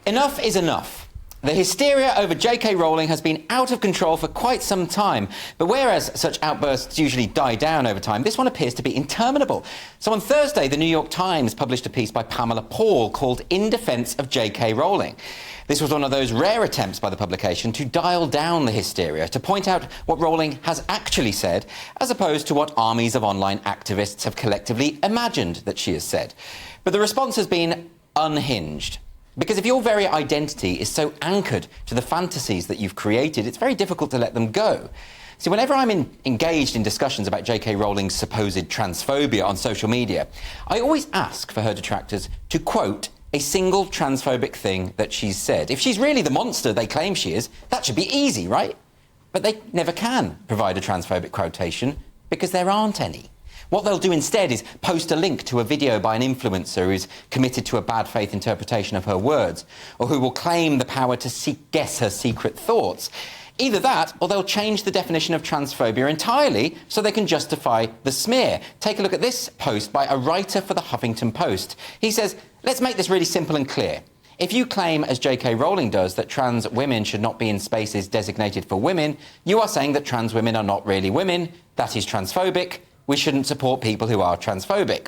Enough is enough. The hysteria over J.K. Rowling has been out of control for quite some time, but whereas such outbursts usually die down over time, this one appears to be interminable. So on Thursday, the New York Times published a piece by Pamela Paul called In Defence of J.K. Rowling. This was one of those rare attempts by the publication to dial down the hysteria, to point out what Rowling has actually said, as opposed to what armies of online activists have collectively imagined that she has said. But the response has been unhinged. Because if your very identity is so anchored to the fantasies that you've created, it's very difficult to let them go. See, whenever I'm engaged in discussions about J.K. Rowling's supposed transphobia on social media, I always ask for her detractors to quote a single transphobic thing that she's said. If she's really the monster they claim she is, that should be easy, right? But they never can provide a transphobic quotation because there aren't any. What they'll do instead is post a link to a video by an influencer who's committed to a bad faith interpretation of her words, or who will claim the power to guess her secret thoughts. Either that, or they'll change the definition of transphobia entirely so they can justify the smear. Take a look at this post by a writer for the Huffington Post. He says, let's make this really simple and clear. If you claim, as J.K. Rowling does, that trans women should not be in spaces designated for women, you are saying that trans women are not really women. That is transphobic. We shouldn't support people who are transphobic.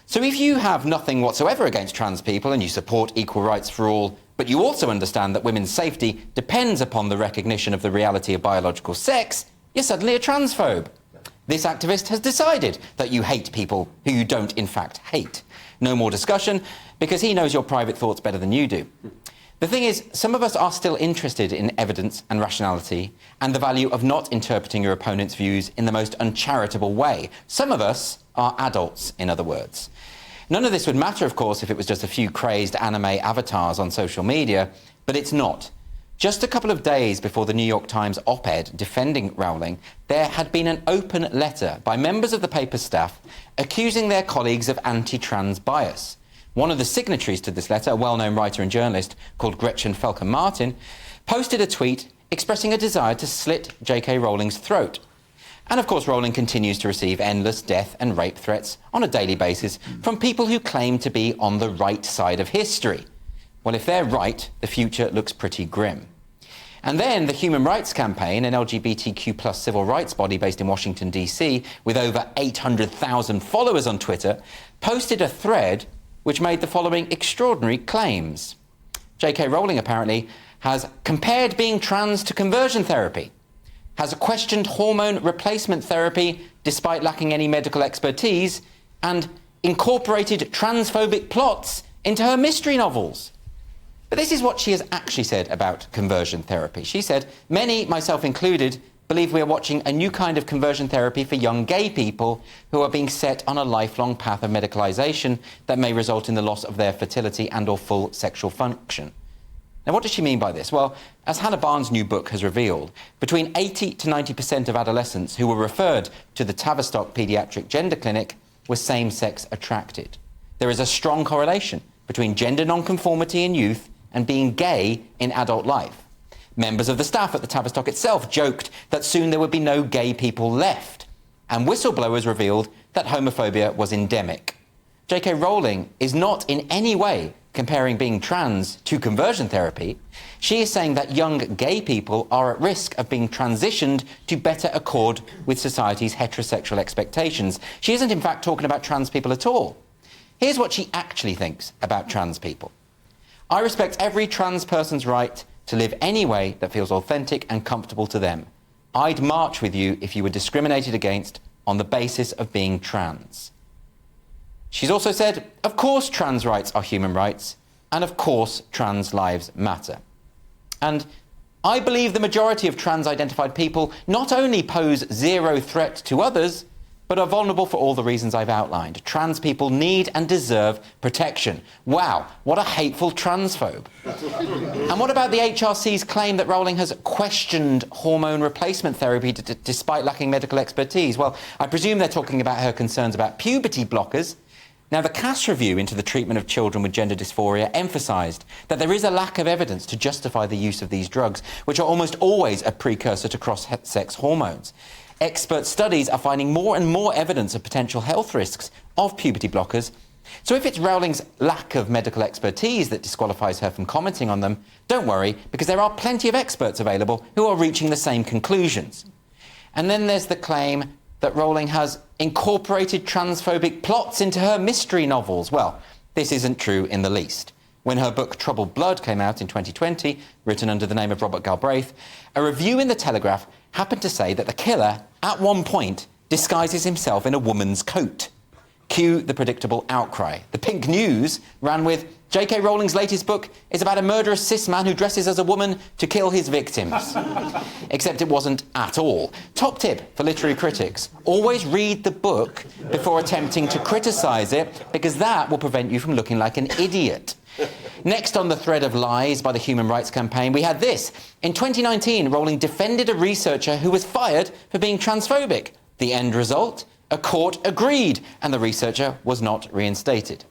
So if you have nothing whatsoever against trans people and you support equal rights for all, but you also understand that women's safety depends upon the recognition of the reality of biological sex, you're suddenly a transphobe. This activist has decided that you hate people who you don't in fact hate. No more discussion, because he knows your private thoughts better than you do. The thing is, some of us are still interested in evidence and rationality and the value of not interpreting your opponent's views in the most uncharitable way. Some of us are adults, in other words. None of this would matter, of course, if it was just a few crazed anime avatars on social media, but it's not. Just a couple of days before the New York Times op-ed defending Rowling, there had been an open letter by members of the paper's staff accusing their colleagues of anti-trans bias. One of the signatories to this letter, a well-known writer and journalist called Gretchen Felker-Martin, posted a tweet expressing a desire to slit J.K. Rowling's throat. And of course, Rowling continues to receive endless death and rape threats on a daily basis from people who claim to be on the right side of history. Well, if they're right, the future looks pretty grim. And then the Human Rights Campaign, an LGBTQ+ civil rights body based in Washington, D.C., with over 800,000 followers on Twitter, posted a thread which made the following extraordinary claims. J.K. Rowling apparently has compared being trans to conversion therapy, has questioned hormone replacement therapy despite lacking any medical expertise, and incorporated transphobic plots into her mystery novels. But this is what she has actually said about conversion therapy. She said, many, myself included, believe we are watching a new kind of conversion therapy for young gay people who are being set on a lifelong path of medicalisation that may result in the loss of their fertility and or full sexual function. Now, what does she mean by this? Well, as Hannah Barnes' new book has revealed, between 80 to 90% of adolescents who were referred to the Tavistock Paediatric Gender Clinic were same-sex attracted. There is a strong correlation between gender nonconformity in youth and being gay in adult life. Members of the staff at the Tavistock itself joked that soon there would be no gay people left. And whistleblowers revealed that homophobia was endemic. J.K. Rowling is not in any way comparing being trans to conversion therapy. She is saying that young gay people are at risk of being transitioned to better accord with society's heterosexual expectations. She isn't, in fact, talking about trans people at all. Here's what she actually thinks about trans people. I respect every trans person's right to live any way that feels authentic and comfortable to them. I'd march with you if you were discriminated against on the basis of being trans. She's also said, of course trans rights are human rights, and of course trans lives matter. And I believe the majority of trans-identified people not only pose zero threat to others, but are vulnerable for all the reasons I've outlined. Trans people need and deserve protection. Wow, what a hateful transphobe. And what about the HRC's claim that Rowling has questioned hormone replacement therapy despite lacking medical expertise? Well, I presume they're talking about her concerns about puberty blockers. Now, the Cass review into the treatment of children with gender dysphoria emphasised that there is a lack of evidence to justify the use of these drugs, which are almost always a precursor to cross-sex hormones. Expert studies are finding more and more evidence of potential health risks of puberty blockers, So if it's Rowling's lack of medical expertise that disqualifies her from commenting on them, don't worry, because there are plenty of experts available who are reaching the same conclusions. And then there's the claim that Rowling has incorporated transphobic plots into her mystery novels. Well, this isn't true in the least. When her book Troubled Blood came out in 2020, written under the name of Robert Galbraith, a review in The Telegraph happened to say that the killer, at one point, disguises himself in a woman's coat. Cue the predictable outcry. The Pink News ran with, J.K. Rowling's latest book is about a murderous cis man who dresses as a woman to kill his victims. Except it wasn't at all. Top tip for literary critics, always read the book before attempting to criticise it, because that will prevent you from looking like an idiot. Next on the thread of lies by the Human Rights Campaign, we had this. In 2019, Rowling defended a researcher who was fired for being transphobic. The end result? A court agreed, and the researcher was not reinstated.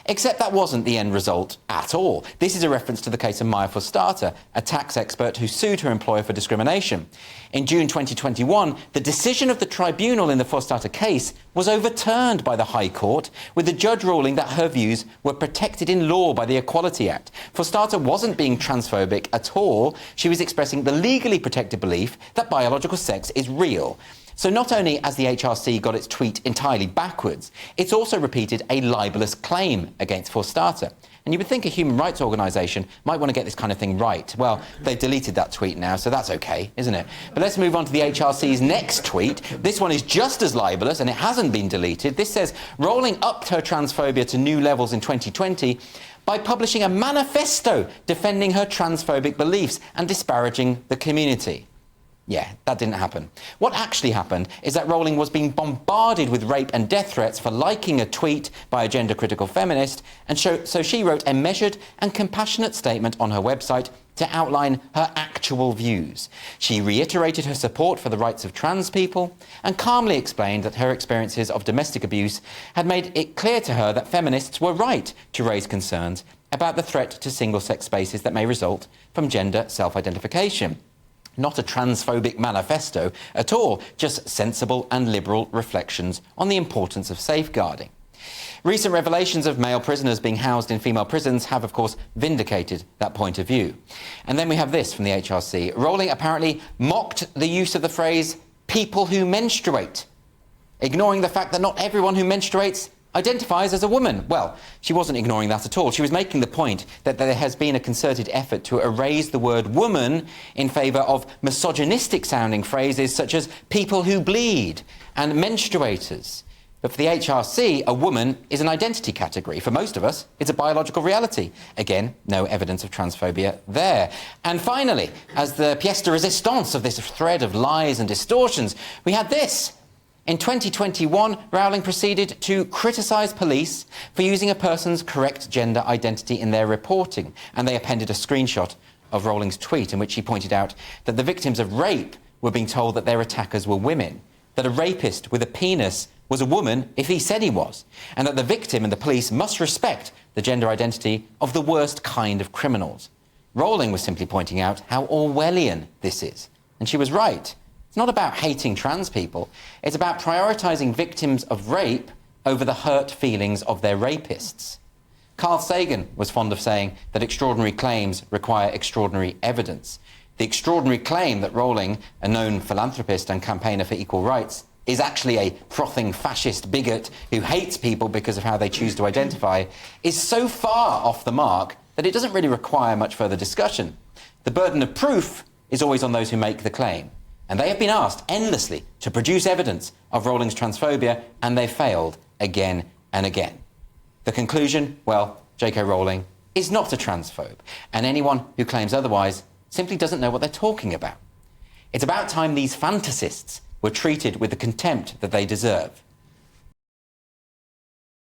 Except that wasn't the end result at all. This is a reference to the case of Maya Forster, a tax expert who sued her employer for discrimination. In June 2021, the decision of the tribunal in the Forster case was overturned by the High Court, with the judge ruling that her views were protected in law by the Equality Act. Forster wasn't being transphobic at all. She was expressing the legally protected belief that biological sex is real. So not only has the HRC got its tweet entirely backwards, it's also repeated a libelous claim against Forster. And you would think a human rights organisation might want to get this kind of thing right. Well, they've deleted that tweet now, so that's OK, isn't it? But let's move on to the HRC's next tweet. This one is just as libelous, and it hasn't been deleted. This says, Rowling upped her transphobia to new levels in 2020 by publishing a manifesto defending her transphobic beliefs and disparaging the community. Yeah, that didn't happen. What actually happened is that Rowling was being bombarded with rape and death threats for liking a tweet by a gender-critical feminist, and so she wrote a measured and compassionate statement on her website to outline her actual views. She reiterated her support for the rights of trans people and calmly explained that her experiences of domestic abuse had made it clear to her that feminists were right to raise concerns about the threat to single-sex spaces that may result from gender self-identification. Not a transphobic manifesto at all, just sensible and liberal reflections on the importance of safeguarding. Recent revelations of male prisoners being housed in female prisons have, of course, vindicated that point of view. And then we have this from the HRC. Rowling apparently mocked the use of the phrase, people who menstruate, ignoring the fact that not everyone who menstruates identifies as a woman. Well, she wasn't ignoring that at all. She was making the point that there has been a concerted effort to erase the word woman in favour of misogynistic-sounding phrases such as people who bleed and menstruators. But for the HRC, a woman is an identity category. For most of us, it's a biological reality. Again, no evidence of transphobia there. And finally, as the Fiesta Resistance of this thread of lies and distortions, we had this. In 2021, Rowling proceeded to criticise police for using a person's correct gender identity in their reporting, and they appended a screenshot of Rowling's tweet in which she pointed out that the victims of rape were being told that their attackers were women, that a rapist with a penis was a woman if he said he was, and that the victim and the police must respect the gender identity of the worst kind of criminals. Rowling was simply pointing out how Orwellian this is, and she was right. It's not about hating trans people. It's about prioritising victims of rape over the hurt feelings of their rapists. Carl Sagan was fond of saying that extraordinary claims require extraordinary evidence. The extraordinary claim that Rowling, a known philanthropist and campaigner for equal rights, is actually a frothing fascist bigot who hates people because of how they choose to identify, is so far off the mark that it doesn't really require much further discussion. The burden of proof is always on those who make the claim. And they have been asked endlessly to produce evidence of Rowling's transphobia, and they failed again and again. The conclusion? Well, J.K. Rowling is not a transphobe, and anyone who claims otherwise simply doesn't know what they're talking about. It's about time these fantasists were treated with the contempt that they deserve.